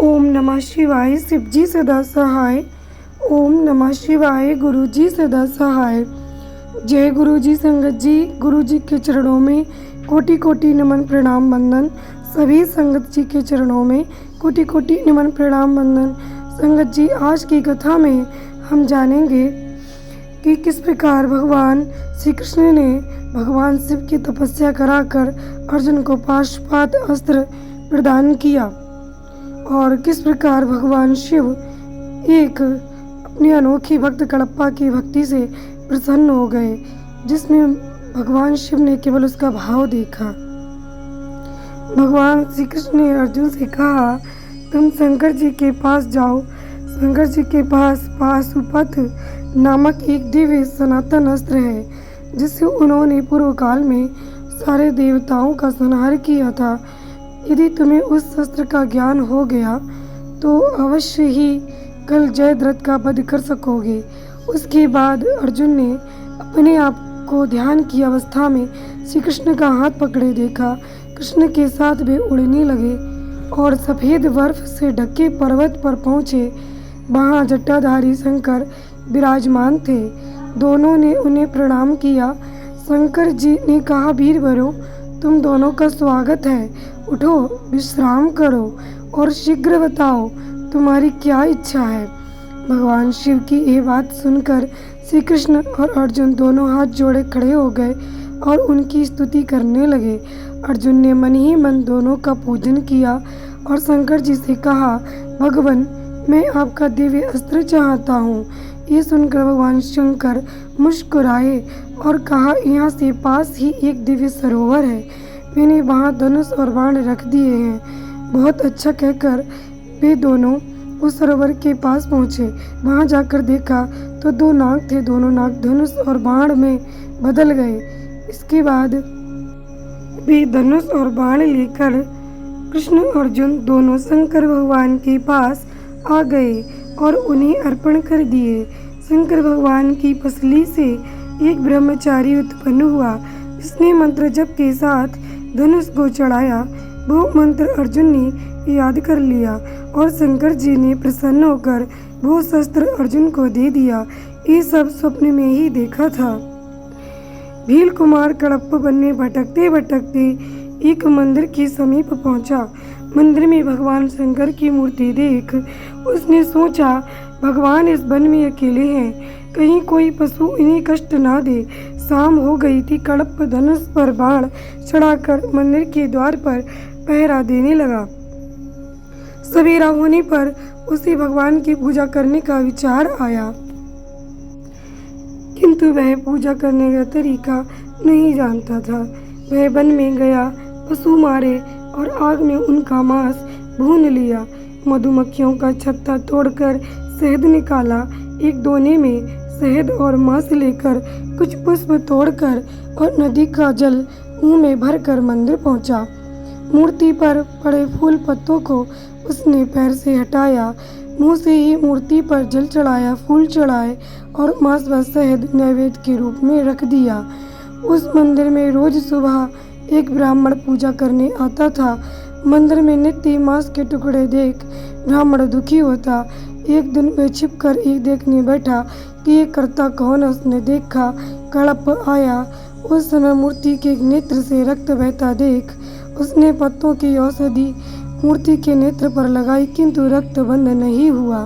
ओम नमः शिवाय। शिव जी सदा सहाय। ओम नमः शिवाय। गुरु जी सदा सहाय। जय गुरु जी। संगत जी, गुरु जी के चरणों में कोटि कोटि नमन प्रणाम वंदन। सभी संगत जी के चरणों में कोटि कोटि नमन प्रणाम वंदन। संगत जी, आज की कथा में हम जानेंगे कि किस प्रकार भगवान श्री कृष्ण ने भगवान शिव की तपस्या कराकर अर्जुन को पाशुपत अस्त्र प्रदान किया और किस प्रकार भगवान शिव एक अपनी अनोखी भक्त कडप्पा की भक्ति से प्रसन्न हो गए, जिसमें भगवान शिव ने केवल उसका भाव देखा। भगवान श्री कृष्ण ने अर्जुन से कहा, तुम शंकर जी के पास जाओ। शंकर जी के पास पाशुपत नामक एक दिव्य सनातन अस्त्र है, जिससे उन्होंने पूर्व काल में सारे देवताओं का संहार किया था। यदि तुम्हें उस अस्त्र का ज्ञान हो गया तो अवश्य ही कल जयद्रथ का वध कर सकोगे। उसके बाद अर्जुन ने अपने आप को ध्यान की अवस्था में श्री कृष्ण का हाथ पकड़े देखा। कृष्ण के साथ वे उड़ने लगे और सफ़ेद बर्फ से ढके पर्वत पर पहुँचे। वहाँ जटाधारी शंकर विराजमान थे। दोनों ने उन्हें प्रणाम किया। शंकर जी ने कहा, वीरवरों, तुम दोनों का स्वागत है। उठो, विश्राम करो और शीघ्र बताओ तुम्हारी क्या इच्छा है। भगवान शिव की ये बात सुनकर श्री कृष्ण और अर्जुन दोनों हाथ जोड़े खड़े हो गए और उनकी स्तुति करने लगे। अर्जुन ने मन ही मन दोनों का पूजन किया और शंकर जी से कहा, भगवान, मैं आपका दिव्य अस्त्र चाहता हूँ। ये सुनकर भगवान शंकर मुस्कुराए और कहा, यहाँ से पास ही एक दिव्य सरोवर है, मैंने वहाँ धनुष और बाण रख दिए हैं। बहुत अच्छा कहकर वे दोनों उस सरोवर के पास पहुँचे। वहाँ जाकर देखा तो दो नाग थे। दोनों नाग धनुष और बाण में बदल गए। इसके बाद वे धनुष और बाण लेकर कृष्ण अर्जुन दोनों शंकर भगवान के पास आ गए और उन्हें अर्पण कर दिए। शंकर भगवान की पसली से एक ब्रह्मचारी उत्पन्न हुआ, जिसने मंत्र जप के साथ धनुष को चढ़ाया। वो मंत्र अर्जुन ने याद कर लिया और शंकर जी ने प्रसन्न होकर वो शस्त्र अर्जुन को दे दिया। ये सब स्वप्न में ही देखा था। भील कुमार कडप्पा वन में भटकते भटकते एक मंदिर के समीप पहुंचा। मंदिर में भगवान शंकर की मूर्ति देख उसने सोचा, भगवान इस वन में अकेले हैं, कहीं कोई पशु इन्हें कष्ट ना दे। शाम हो गई थी। कडप्पा धनुष पर बाण चढ़ाकर मंदिर के द्वार पर पहरा देने लगा। सवेरा होने पर उसे भगवान की पूजा करने का विचार आया, किंतु वह पूजा करने का तरीका नहीं जानता था। वह वन में गया, पशु मारे और आग में उनका मांस भून लिया। मधुमक्खियों का छत्ता तोड़कर शहद निकाला। एक दोने में शहद और मांस लेकर कुछ पुष्प तोड़कर और नदी का जल मुंह में भरकर मंदिर पहुंचा। मूर्ति पर पड़े फूल पत्तों को उसने पैर से हटाया। मुंह से ही मूर्ति पर जल चढ़ाया, फूल चढ़ाए और मांस व शहद नैवेद्य के रूप में रख दिया। उस मंदिर में रोज सुबह एक ब्राह्मण पूजा करने आता था। मंदिर में नित्य मांस के टुकड़े देख ब्राह्मण दुखी होता। एक दिन वह छिपकर एक देखने बैठा कि ये करता कौन है। उसने देखा, कडप्पा आया। उस समय मूर्ति के नेत्र से रक्त बहता देख उसने पत्तों की औषधि मूर्ति के नेत्र पर लगाई, किंतु रक्त बंद नहीं हुआ।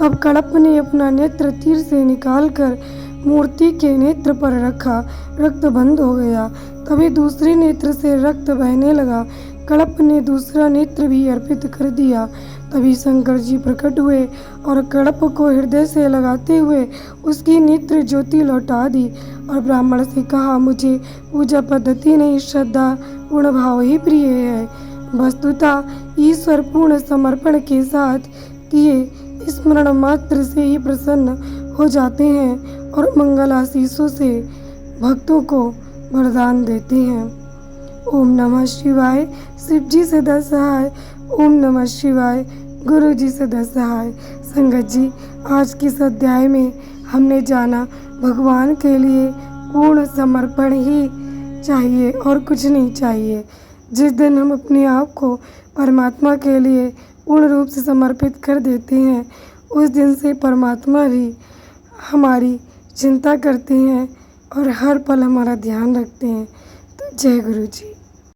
तब कडप्पा ने अपना नेत्र तीर से निकालकर मूर्ति के नेत्र पर रखा, रक्त बंद हो गया। तभी दूसरे नेत्र से रक्त बहने लगा। कडप्पा ने दूसरा नेत्र भी अर्पित कर दिया। तभी शंकर जी प्रकट हुए और कडप्पा को हृदय से लगाते हुए उसकी नेत्र ज्योति लौटा दी और ब्राह्मण से कहा, मुझे पूजा पद्धति नहीं, श्रद्धा पूर्ण भाव ही प्रिय है। वस्तुतः ईश्वर पूर्ण समर्पण के साथ किए स्मरण मात्र से ही प्रसन्न हो जाते हैं और मंगल आशीषों से भक्तों को वरदान देते हैं। ओम नमः शिवाय। शिव जी सदा सहाय। ओम नमः शिवाय। गुरु जी सदा सहाय। संगत जी, आज के इस अध्याय में हमने जाना भगवान के लिए पूर्ण समर्पण ही चाहिए और कुछ नहीं चाहिए। जिस दिन हम अपने आप को परमात्मा के लिए पूर्ण रूप से समर्पित कर देते हैं, उस दिन से परमात्मा भी हमारी चिंता करते हैं और हर पल हमारा ध्यान रखते हैं। तो जय गुरु जी।